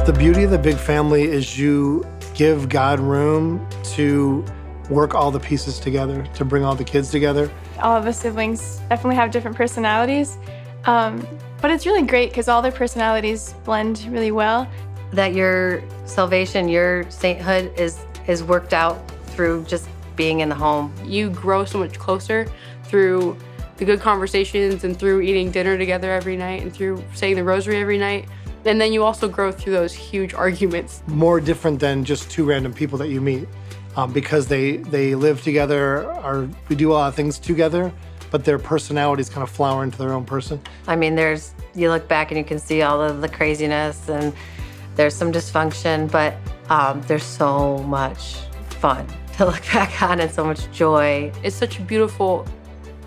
The beauty of the big family is you give God room to work all the pieces together, to bring all the kids together. All of the siblings definitely have different personalities, but it's really great because all their personalities blend really well. That your salvation, your sainthood is worked out through just being in the home. You grow so much closer through the good conversations and through eating dinner together every night and through saying the rosary every night. And then you also grow through those huge arguments. More different than just two random people that you meet because they live together, or we do a lot of things together, but their personalities kind of flower into their own person. I mean, you look back and you can see all of the craziness and there's some dysfunction, but there's so much fun to look back on and so much joy. It's such a beautiful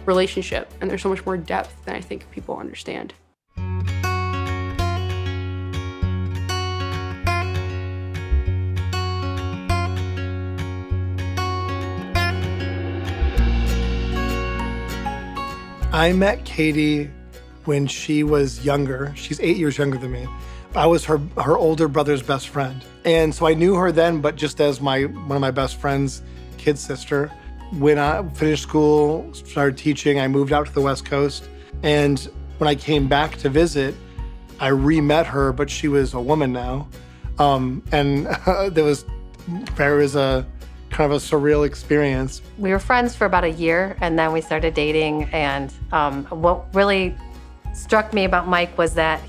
relationship, and there's so much more depth than I think people understand. I met Katie when she was younger. She's 8 years younger than me. I was her older brother's best friend. And so I knew her then, but just as one of my best friend's kid sister. When I finished school, started teaching, I moved out to the West Coast. And when I came back to visit, I re-met her, but she was a woman now. And there was a kind of a surreal experience. We were friends for about a year, and then we started dating. And what really struck me about Mike was that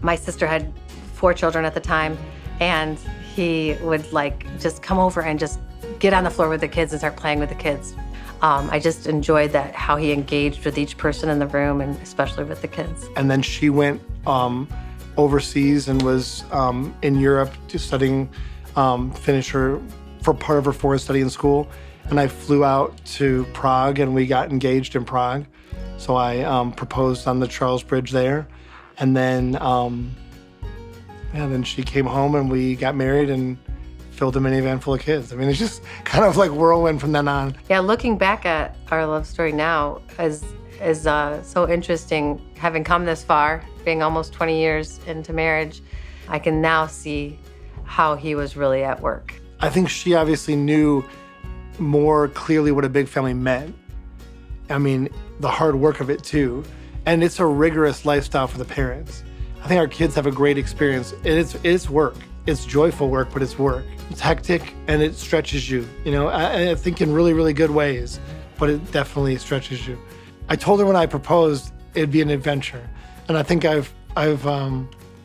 my sister had 4 children at the time, and he would just come over and just get on the floor with the kids and start playing with the kids. I just enjoyed that, how he engaged with each person in the room, and especially with the kids. And then she went overseas and was in Europe to studying, finish her for part of her foreign study in school. And I flew out to Prague and we got engaged in Prague. So I proposed on the Charles Bridge there. And then, then she came home and we got married and filled a minivan full of kids. I mean, it's just kind of like whirlwind from then on. Yeah, looking back at our love story now is so interesting. Having come this far, being almost 20 years into marriage, I can now see how he was really at work. I think she obviously knew more clearly what a big family meant. I mean, the hard work of it too. And it's a rigorous lifestyle for the parents. I think our kids have a great experience. It's work. It's joyful work, but it's work. It's hectic and it stretches you, I think in really, really good ways, but it definitely stretches you. I told her when I proposed, it'd be an adventure. And I think I've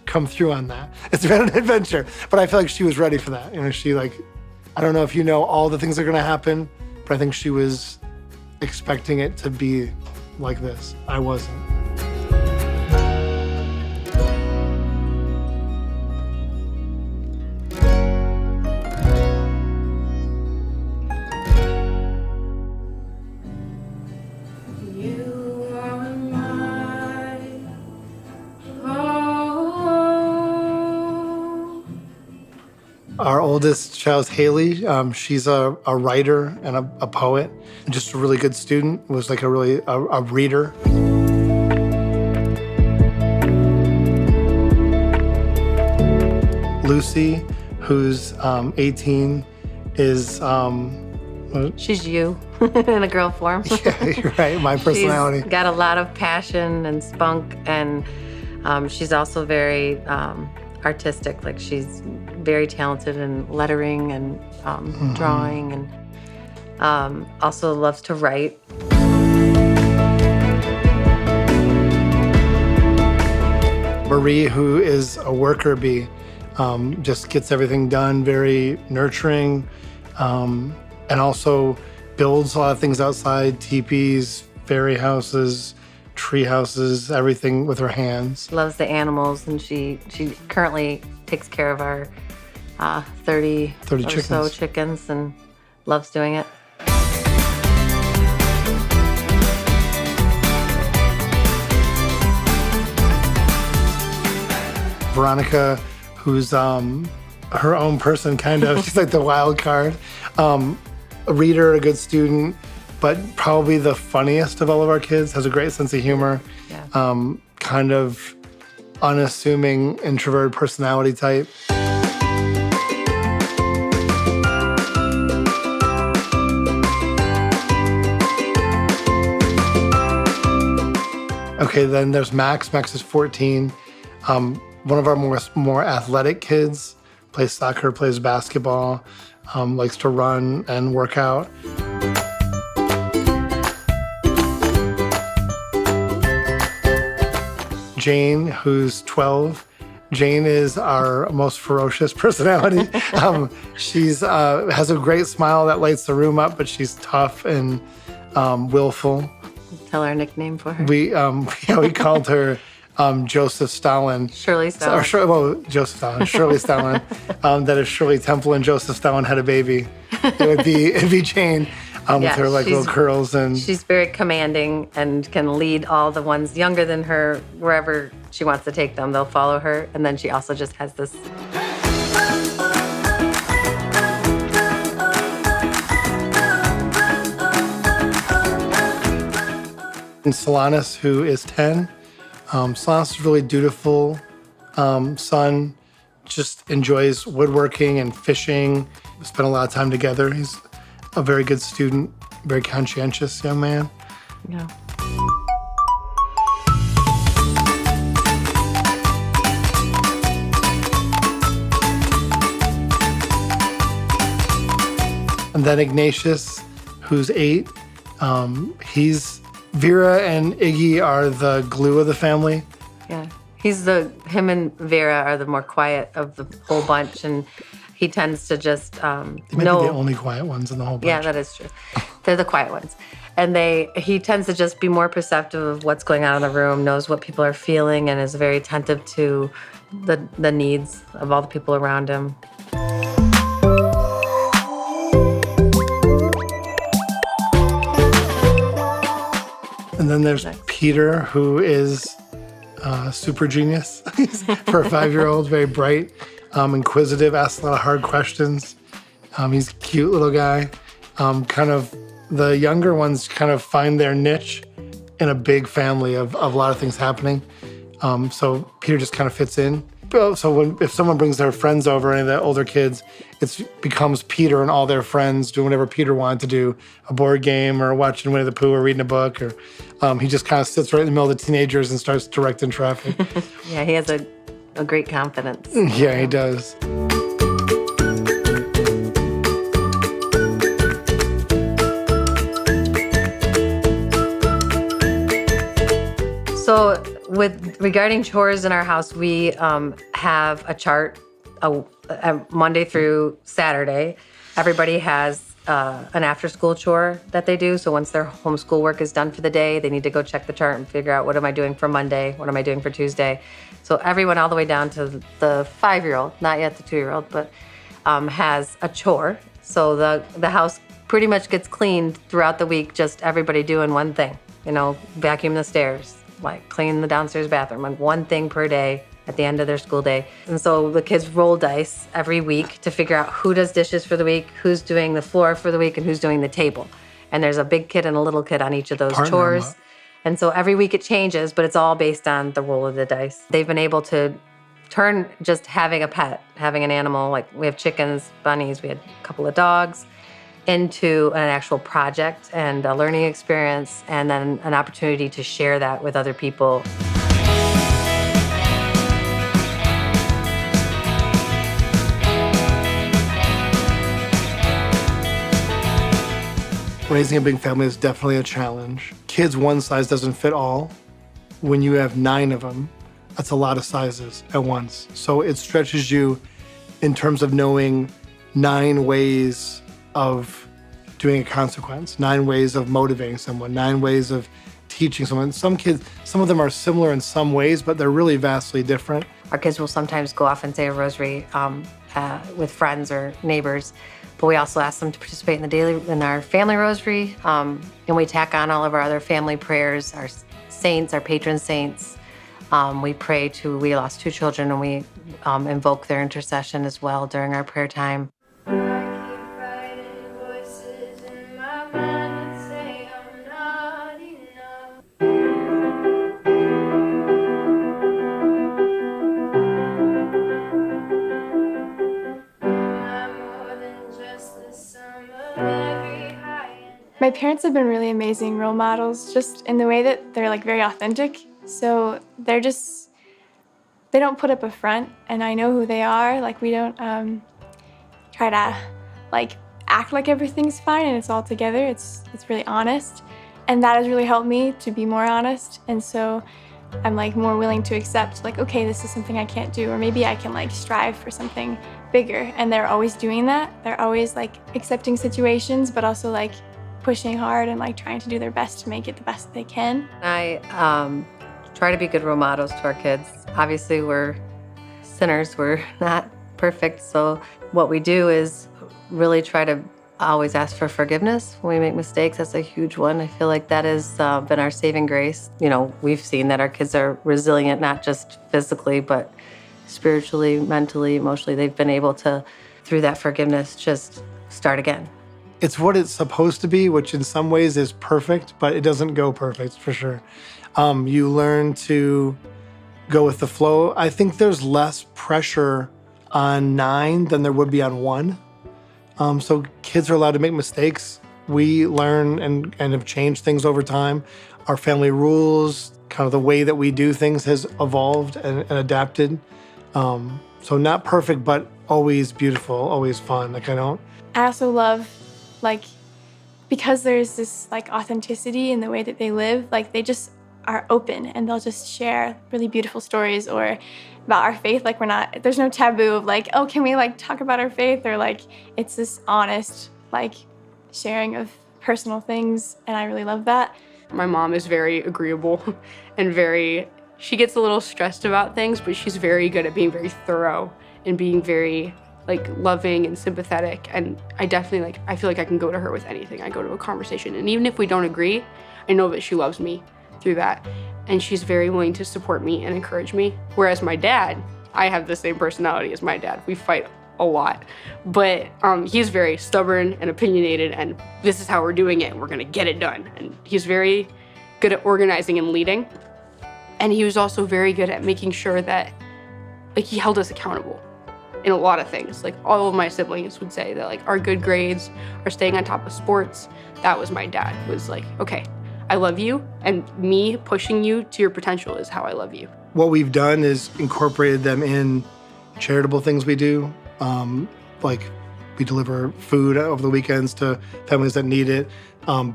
come through on that. It's been an adventure, but I feel like she was ready for that. I don't know if you know all the things that are gonna happen, but I think she was expecting it to be like this. I wasn't. Our oldest child's Haley. She's a writer and a poet, and just a really good student. Was like a reader. Lucy, who's 18, is she's you in a girl form. Yeah, you're right. My personality. She's got a lot of passion and spunk, and she's also very artistic. She's very talented in lettering and drawing, and also loves to write. Marie, who is a worker bee, just gets everything done, very nurturing, and also builds a lot of things outside, teepees, fairy houses, tree houses, everything with her hands. Loves the animals, and she currently takes care of our 30 or chickens. So chickens, and loves doing it. Veronica, who's her own person, kind of. She's like the wild card. A reader, a good student, but probably the funniest of all of our kids. Has a great sense of humor. Yeah. Kind of unassuming, introverted personality type. Okay, then there's Max. Max is 14. One of our more athletic kids, plays soccer, plays basketball, likes to run and work out. Jane, who's 12. Jane is our most ferocious personality. She's has a great smile that lights the room up, but she's tough and willful. Tell our nickname for her. We called her Joseph Stalin. Shirley Stalin. Joseph Stalin. Shirley Stalin. That if Shirley Temple and Joseph Stalin had a baby, it'd be Jane. With her little curls, and she's very commanding and can lead all the ones younger than her wherever she wants to take them. They'll follow her, and then she also just has this. And Solanus, who is 10. Solanus is really dutiful son, just enjoys woodworking and fishing. We spend a lot of time together. He's a very good student, very conscientious young man. Yeah. And then Ignatius, who's 8. Vera and Iggy are the glue of the family. Yeah. Him and Vera are the more quiet of the whole bunch, and he tends to just They might be the only quiet ones in the whole bunch. Yeah, that is true. They're the quiet ones. And he tends to just be more perceptive of what's going on in the room, knows what people are feeling, and is very attentive to the needs of all the people around him. And then there's Peter, who is super genius for a 5-year-old, very bright, inquisitive, asks a lot of hard questions. He's a cute little guy. The younger ones kind of find their niche in a big family of a lot of things happening. So Peter just kind of fits in. So if someone brings their friends over, any of the older kids, it becomes Peter and all their friends doing whatever Peter wanted to do, a board game or watching Winnie the Pooh or reading a book. Or he just kind of sits right in the middle of the teenagers and starts directing traffic. Yeah, he has a great confidence. Yeah, he does. So regarding chores in our house, we have a chart Monday through Saturday. Everybody has an after-school chore that they do. So once their homeschool work is done for the day, they need to go check the chart and figure out, what am I doing for Monday? What am I doing for Tuesday? So everyone all the way down to the 5-year-old, not yet the 2-year-old, but has a chore. So the house pretty much gets cleaned throughout the week, just everybody doing one thing. Vacuum the stairs, like clean the downstairs bathroom, like one thing per day at the end of their school day. And so the kids roll dice every week to figure out who does dishes for the week, who's doing the floor for the week, and who's doing the table. And there's a big kid and a little kid on each of those chores. And so every week it changes, but it's all based on the roll of the dice. They've been able to turn just having a pet, having an animal, like we have chickens, bunnies, we had a couple of dogs, into an actual project and a learning experience, and then an opportunity to share that with other people. Raising a big family is definitely a challenge. Kids, one size doesn't fit all. When you have 9 of them, that's a lot of sizes at once. So it stretches you in terms of knowing 9 ways of doing a consequence, 9 ways of motivating someone, 9 ways of teaching someone. Some kids, some of them are similar in some ways, but they're really vastly different. Our kids will sometimes go off and say a rosary with friends or neighbors, but we also ask them to participate in our family rosary, and we tack on all of our other family prayers, our saints, our patron saints. We lost 2 children, and we invoke their intercession as well during our prayer time. My parents have been really amazing role models, just in the way that they're like very authentic. So they don't put up a front, and I know who they are. Like we don't try to like act like everything's fine and it's all together. It's really honest, and that has really helped me to be more honest. And so I'm like more willing to accept like, okay, this is something I can't do, or maybe I can like strive for something bigger. And they're always doing that. They're always like accepting situations, but also like pushing hard and like trying to do their best to make it the best they can. I try to be good role models to our kids. Obviously, we're sinners. We're not perfect. So what we do is really try to always ask for forgiveness when we make mistakes. That's a huge one. I feel like that has been our saving grace. You know, we've seen that our kids are resilient, not just physically, but spiritually, mentally, emotionally. They've been able to, through that forgiveness, just start again. It's what it's supposed to be, which in some ways is perfect, but it doesn't go perfect for sure. You learn to go with the flow. I think there's less pressure on 9 than there would be on 1. So kids are allowed to make mistakes. We learn and have changed things over time. Our family rules, kind of the way that we do things has evolved and adapted. So not perfect, but always beautiful, always fun. Like I also love like, because there's this like authenticity in the way that they live, like they just are open and they'll just share really beautiful stories or about our faith. Like there's no taboo of like, oh, can we like talk about our faith? Or like, it's this honest like sharing of personal things. And I really love that. My mom is very agreeable and she gets a little stressed about things, but she's very good at being very thorough and being very like loving and sympathetic. And I definitely I feel like I can go to her with anything. I go to a conversation, and even if we don't agree, I know that she loves me through that. And she's very willing to support me and encourage me. Whereas my dad, I have the same personality as my dad. We fight a lot, but he's very stubborn and opinionated, and this is how we're doing it, and we're gonna get it done. And he's very good at organizing and leading. And he was also very good at making sure that like he held us accountable in a lot of things. Like all of my siblings would say that like our good grades, our staying on top of sports, that was my dad. Was like, okay, I love you, and me pushing you to your potential is how I love you. What we've done is incorporated them in charitable things we do. Like we deliver food over the weekends to families that need it.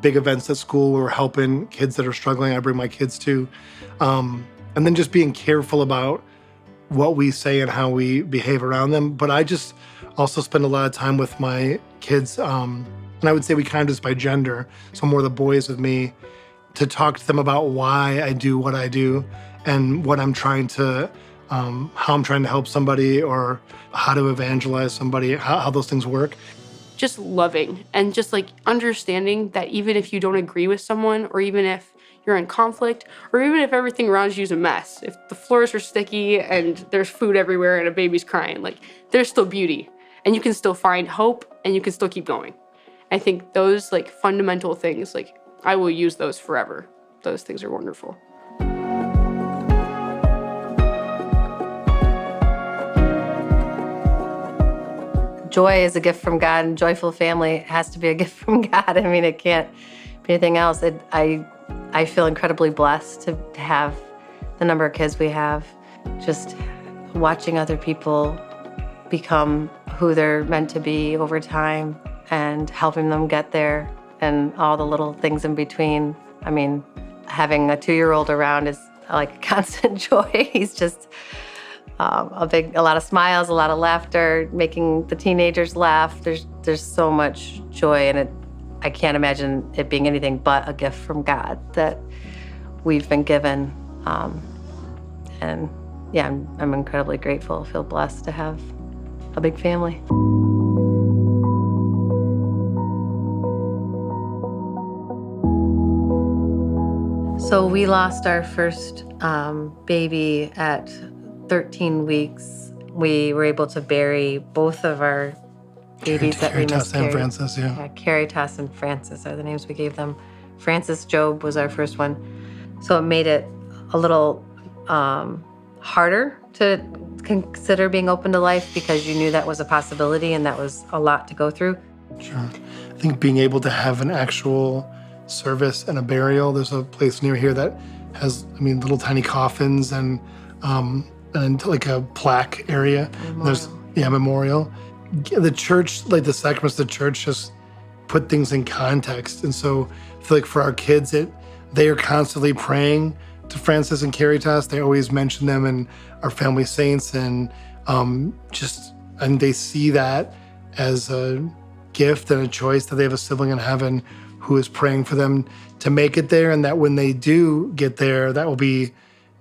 Big events at school where we're helping kids that are struggling, I bring my kids to. And then just being careful about what we say and how we behave around them. But I just also spend a lot of time with my kids. And I would say we kind of just by gender, so more the boys with me, to talk to them about why I do what I do and what I'm trying to, how I'm trying to help somebody or how to evangelize somebody, how those things work. Just loving and just like understanding that even if you don't agree with someone, or even if you're in conflict, or even if everything around you is a mess, if the floors are sticky and there's food everywhere and a baby's crying, like there's still beauty and you can still find hope and you can still keep going. I think those like fundamental things, like I will use those forever. Those things are wonderful. Joy is a gift from God, and joyful family has to be a gift from God. I mean, it can't be anything else. I feel incredibly blessed to have the number of kids we have. Just watching other people become who they're meant to be over time and helping them get there, and all the little things in between. I mean, having a 2-year-old around is like a constant joy. He's just a lot of smiles, a lot of laughter, making the teenagers laugh. There's so much joy in it. I can't imagine it being anything but a gift from God that we've been given. And yeah, I'm incredibly grateful. I feel blessed to have a big family. So we lost our first baby at 13 weeks. We were able to bury both of our babies that we miscarried. Caritas and Francis, yeah. Caritas and Francis are the names we gave them. Francis Job was our first one. So it made it a little harder to consider being open to life, because you knew that was a possibility and that was a lot to go through. Sure. I think being able to have an actual service and a burial. There's a place near here that has, little tiny coffins and like a plaque area. There's memorial. The church, like the sacraments of the church, just put things in context. And so I feel like for our kids, they are constantly praying to Francis and Caritas. They always mention them and our family saints, and they see that as a gift and a choice that they have a sibling in heaven who is praying for them to make it there, and that when they do get there, that will be,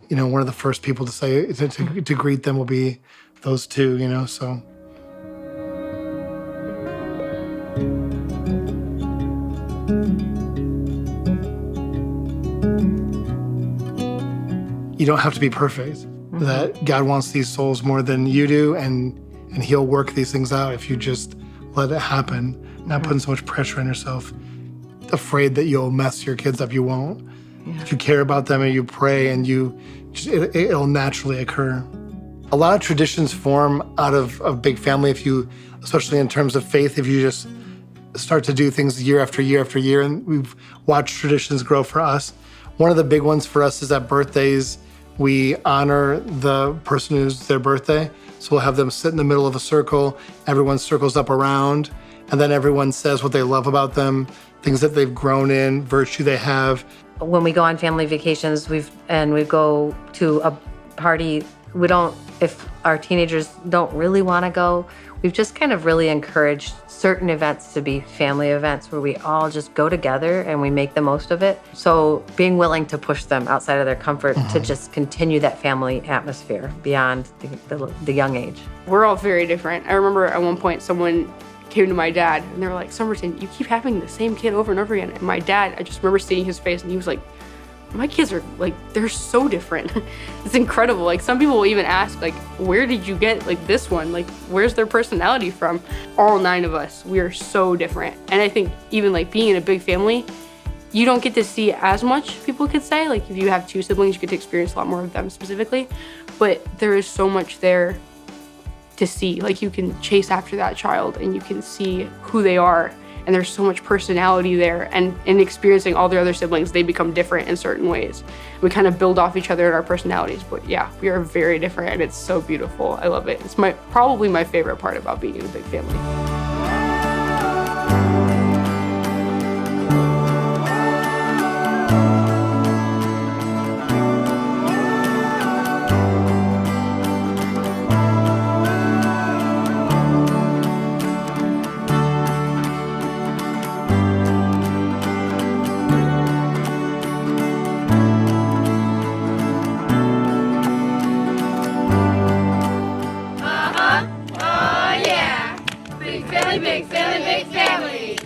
one of the first people to say to greet them will be those two, so. You don't have to be perfect. That God wants these souls more than you do, and he'll work these things out if you just let it happen, not putting so much pressure on yourself, afraid that you'll mess your kids up. You won't. Yeah. If you care about them and you pray, and it'll naturally occur. A lot of traditions form out of a big family, especially in terms of faith, if you just start to do things year after year after year, and we've watched traditions grow for us. One of the big ones for us is at birthdays, we honor the person who's their birthday. So we'll have them sit in the middle of a circle, everyone circles up around, and then everyone says what they love about them, things that they've grown in, virtue they have. When we go on family vacations, we go to a party, if our teenagers don't really want to go, we've just kind of really encouraged certain events to be family events where we all just go together and we make the most of it. So being willing to push them outside of their comfort to just continue that family atmosphere beyond the young age. We're all very different. I remember at one point someone came to my dad and they were like, Sumerton, you keep having the same kid over and over again. And my dad, I just remember seeing his face and he was like, my kids are they're so different. It's incredible. Like some people will even ask, where did you get this one? Where's their personality from? All 9 of us, we are so different. And I think even being in a big family, you don't get to see as much, people could say. If you have 2 siblings, you get to experience a lot more of them specifically. But there is so much there to see. You can chase after that child and you can see who they are. And there's so much personality there. And in experiencing all their other siblings, they become different in certain ways. We kind of build off each other in our personalities. But yeah, we are very different and it's so beautiful. I love it. It's probably my favorite part about being in a big family.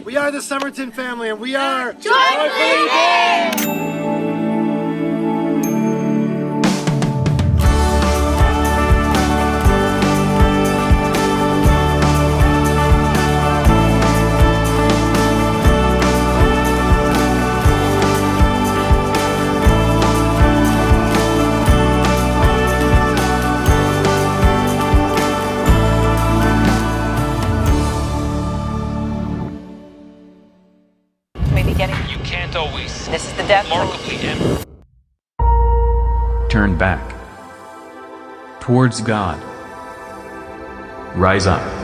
We are the Sumerton family, and we are joyfully there. You can't always. This is the death. Remarkably empty. Turn back towards God. Rise up.